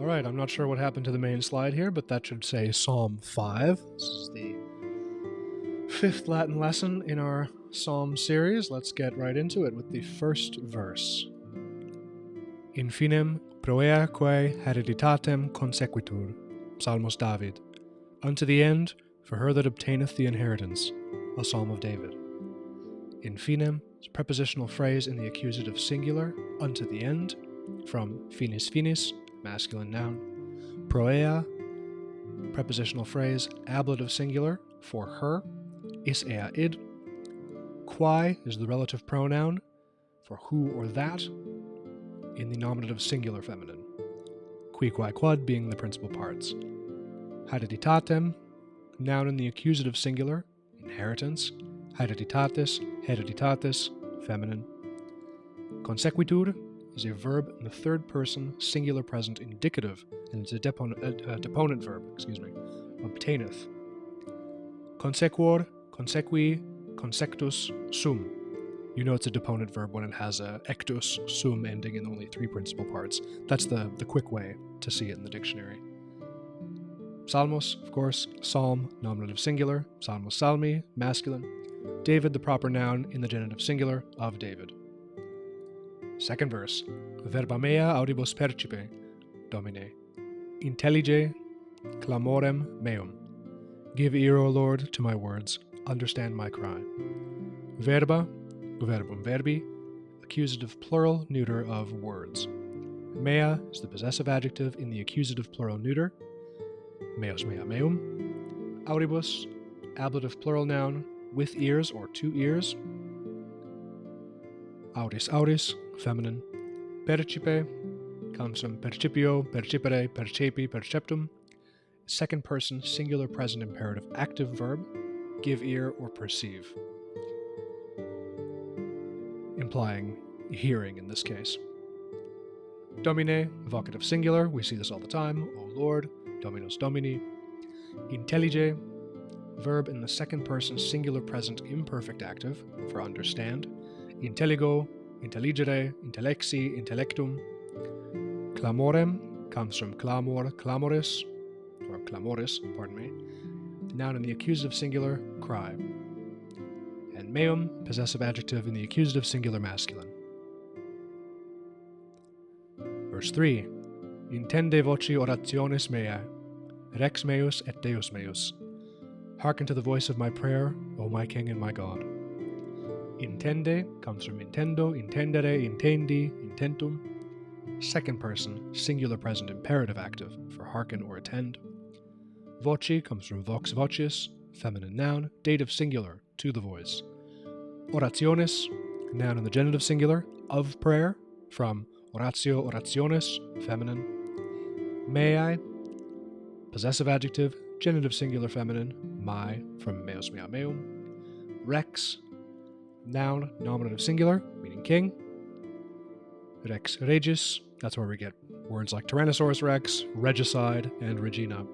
Alright, I'm not sure what happened to the main slide here, but that should say Psalm 5. This is the 5th Latin lesson in our Psalm series. Let's get right into it with the first verse. Infinem proeaque hereditatem consequitur, Psalmos David. Unto the end, for her that obtaineth the inheritance, a Psalm of David. Infinem is a prepositional phrase in the accusative singular, unto the end, from finis finis, masculine noun. Proea, prepositional phrase, ablative singular, for her, is ea id. Quae is the relative pronoun, for who or that, in the nominative singular feminine. Qui, quae, quod being the principal parts. Hereditatem, noun in the accusative singular, inheritance. Hereditatis, feminine. Consequitur is a verb in the third person, singular present indicative, and it's a deponent verb, obtaineth. Consequor, consequi, consectus, sum. You know it's a deponent verb when it has a ectus, sum ending in only 3 principal parts. That's the quick way to see it in the dictionary. Psalmos, of course, psalm, nominative singular. Psalmos salmi, masculine. David, the proper noun in the genitive singular of David. Second verse. Verba mea audibus percipe, Domine. Intellige clamorem meum. Give ear, O Lord, to my words. Understand my cry. Verba, verbum verbi, accusative plural neuter of words. Mea is the possessive adjective in the accusative plural neuter. Meos mea meum. Audibus, ablative plural noun, with ears or to ears. Audis audis, feminine. Percipe comes from percipio, percipere, percepi, perceptum. Second person, singular present imperative active verb. Give ear or perceive. Implying hearing in this case. Domine, vocative singular, we see this all the time. O Lord, Dominus Domini. Intellige, verb in the second person, singular present imperfect active, for understand. Intelligo, intelligere, intellexi, intellectum. Clamorem comes from clamor, clamoris, or clamoris, noun in the accusative singular, cry. And meum, possessive adjective in the accusative singular masculine. Verse 3. Intende voci orationis mea, rex meus et Deus meus. Hearken to the voice of my prayer, O my King and my God. Intende comes from intendo, intendere, intendi, intentum. Second person, singular present imperative active, for hearken or attend. Voci comes from vox vocis, feminine noun, dative singular, to the voice. Orationis, noun in the genitive singular, of prayer, from oratio, orationis, feminine. Mei, possessive adjective, genitive singular feminine, my, from meos mea meum. Rex, noun, nominative singular, meaning king. Rex regis, that's where we get words like Tyrannosaurus rex, regicide, and regina.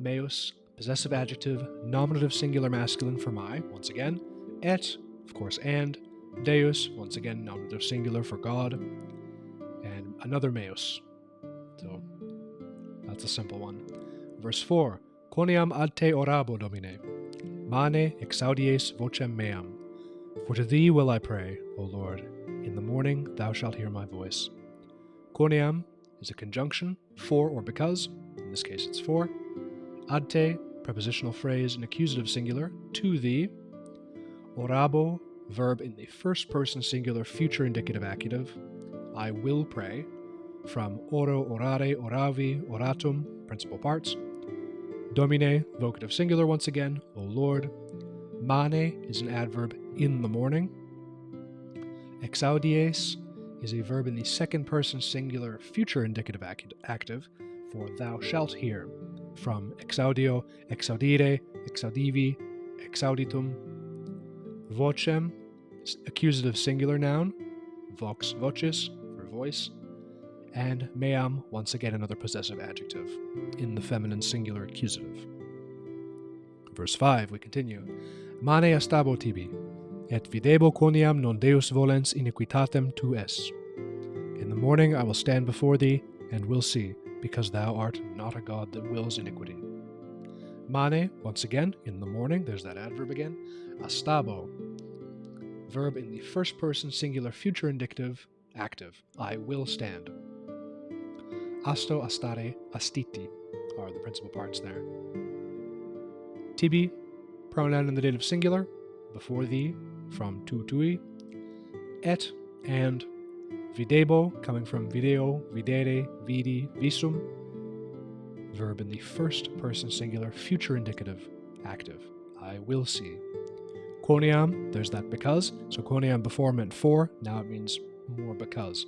Meus, possessive adjective, nominative singular masculine for my, once again. Et, of course, and. Deus, once again, nominative singular for God. And another meus. So, that's a simple one. Verse 4. Quoniam ad te orabo, Domine. Mane exaudies vocem meam. For to thee will I pray, O Lord. In the morning thou shalt hear my voice. Quoniam is a conjunction, for or because. In this case it's for. Ad te, prepositional phrase in accusative singular, to thee. Orabo, verb in the first person singular future indicative accusative. I will pray. From oro, orare, oravi, oratum, principal parts. Domine, vocative singular once again, O Lord. Mane is an adverb in the morning. Exaudies is a verb in the second person singular future indicative active, for thou shalt hear. From exaudio, exaudire, exaudivi, exauditum. Vocem is accusative singular noun, vox vocis, for voice. And meam, once again another possessive adjective, in the feminine singular accusative. Verse 5, we continue. Mane astabo tibi, et videbo quoniam non Deus volens iniquitatem tu es. In the morning I will stand before thee, and will see, because thou art not a God that wills iniquity. Mane, once again, in the morning, there's that adverb again. Astabo, verb in the first person singular future indicative, active. I will stand. Asto, astare, astiti are the principal parts there. Tibi, pronoun in the dative singular, before thee, from tu tui. Et, and. Videbo, coming from video, videre, vidi, visum. Verb in the first person singular future indicative, active. I will see. Quoniam, there's that because. So quoniam before meant for, now it means more because.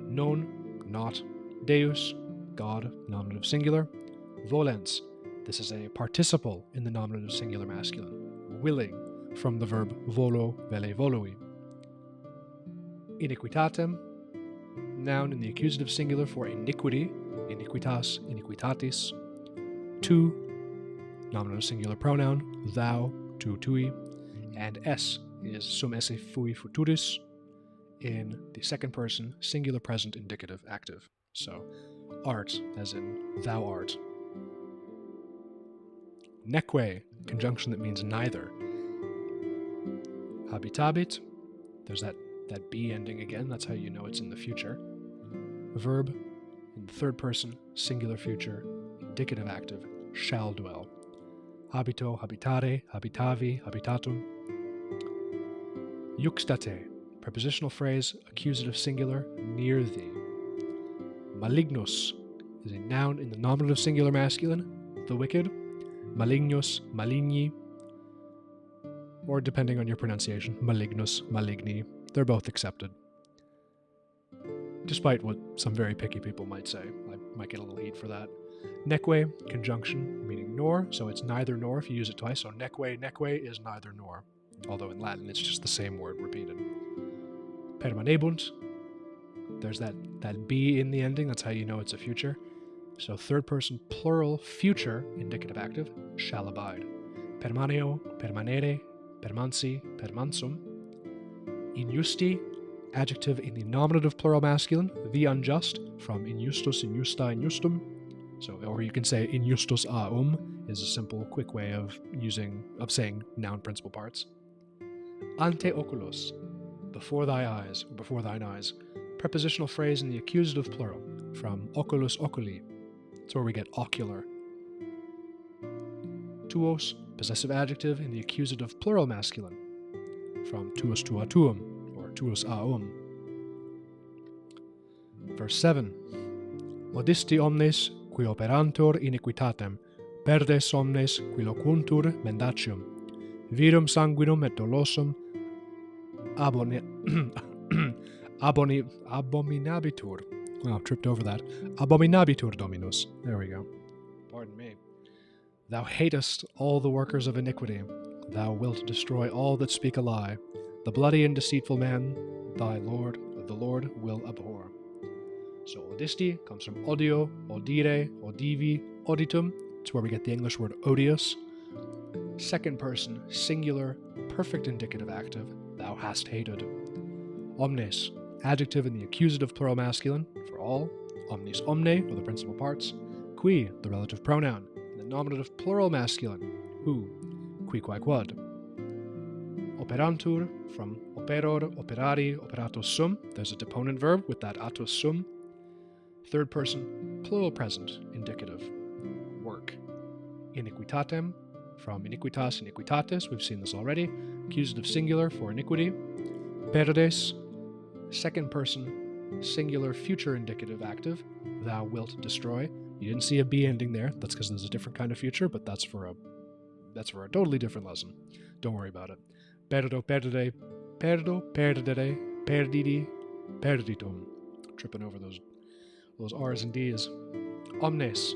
Non, not. Deus, God, nominative singular. Volens, this is a participle in the nominative singular masculine. Willing, from the verb volo, vele, volui. Iniquitatem, noun in the accusative singular for iniquity, iniquitas, iniquitatis. Tu, nominative singular pronoun, thou, tu, tui. And es is sum esse fui futuris in the second person singular present indicative active. So, art, as in thou art. Neque, conjunction that means neither. Habitabit, there's that be ending again, that's how you know it's in the future. Verb in the third person, singular future, indicative active, shall dwell. Habito, habitare, habitavi, habitatum. Juxtate, prepositional phrase, accusative singular, near thee. Malignus is a noun in the nominative singular masculine, the wicked. Malignus, maligni, or depending on your pronunciation, malignus, maligni. They're both accepted. Despite what some very picky people might say. I might get a little heat for that. Neque, conjunction, meaning nor, so it's neither nor if you use it twice. So neque is neither nor. Although in Latin it's just the same word repeated. Permanebunt, there's that be in the ending, that's how you know it's a future. So third person plural future indicative active, shall abide. Permaneo, permanere, permansi, permansum. Injusti, adjective in the nominative plural masculine, the unjust, from injustus, injusta, injustum. So, or you can say injustus a is a simple, quick way of saying noun principal parts. Ante oculos, before thy eyes, or before thine eyes. Prepositional phrase in the accusative plural, from oculus oculi. That's where we get ocular. Tuos, possessive adjective in the accusative plural masculine, from tuus tua tuum, or tuus aum. Verse 7. Odisti omnes qui operantur iniquitatem, perdes omnes qui loquuntur mendacium, virum sanguinum et dolosum abominabitur. Oh, tripped over that. Abominabitur Dominus. There we go. Pardon me. Thou hatest all the workers of iniquity. Thou wilt destroy all that speak a lie. The bloody and deceitful man, the Lord will abhor. So odisti comes from odio, odire, odivi, oditum. It's where we get the English word odious. Second person, singular, perfect indicative active, thou hast hated. Omnes, adjective in the accusative plural masculine, for all. Omnis omne, or the principal parts. Qui, the relative pronoun, in the nominative plural masculine, who. Qui quae quod. Operantur, from operor, operari, operatus sum. There's a deponent verb with that atus sum. Third person, plural present, indicative, work. Iniquitatem, from iniquitas, iniquitatis, we've seen this already. Accusative singular for iniquity. Perdes, second person, singular future indicative active, thou wilt destroy. You didn't see a be ending there, that's because there's a different kind of future, but that's for a totally different lesson. Don't worry about it. Perdo, perdere, perdo, perdere, perdidi, perditum. Tripping over those R's and D's. Omnes,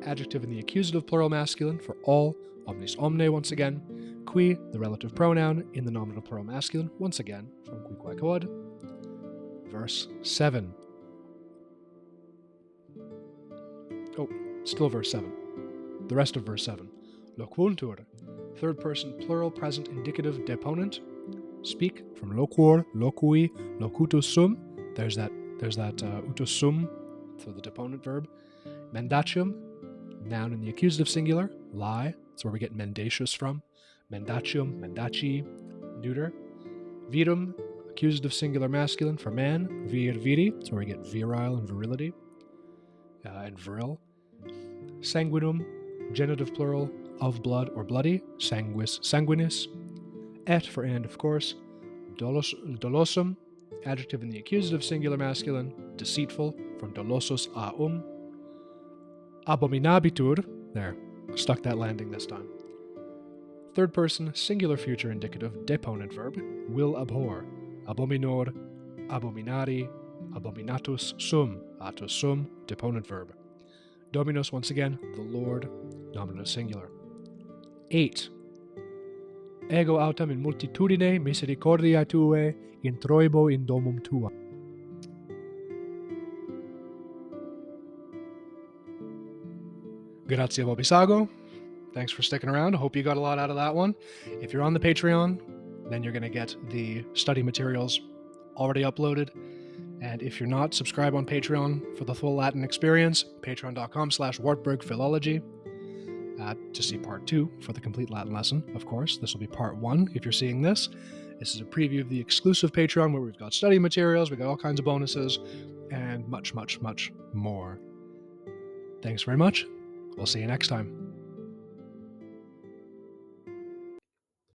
adjective in the accusative plural masculine for all. Omnis omne, once again. Qui, the relative pronoun in the nominative plural masculine, once again, from qui quae quod. Verse 7. Oh, still verse 7. The rest of verse 7. Loquuntur, third person plural present indicative deponent. Speak, from loquor, loqui, locutus sum. There's that There's that utus sum, so the deponent verb. Mendacium, noun in the accusative singular, lie. That's where we get mendacious from. Mendacium, mendaci, neuter. Virum, accusative singular masculine for man. Vir, viri, that's where we get virile and virility, and viril. Sanguinum, genitive plural, of blood or bloody. Sanguis, sanguinis. Et for and, of course. Dolosum, adjective in the accusative singular masculine, deceitful, from dolosus a Abominabitur, there, stuck that landing this time. Third person, singular future indicative, deponent verb, will abhor. Abominor, abominari, abominatus sum, atus sum, deponent verb. Dominus, once again, the Lord, nominative singular. 8. Ego autem in multitudine misericordiae tuae introibo in domum tua. Grazie Bobisago. Thanks for sticking around. I hope you got a lot out of that one. If you're on the Patreon, then you're going to get the study materials already uploaded. And if you're not, subscribe on Patreon for the full Latin experience, patreon.com/wartburgphilology, to see part 2 for the complete Latin lesson. Of course, this will be part 1 if you're seeing this. This is a preview of the exclusive Patreon where we've got study materials, we've got all kinds of bonuses, and much, much, much more. Thanks very much. We'll see you next time.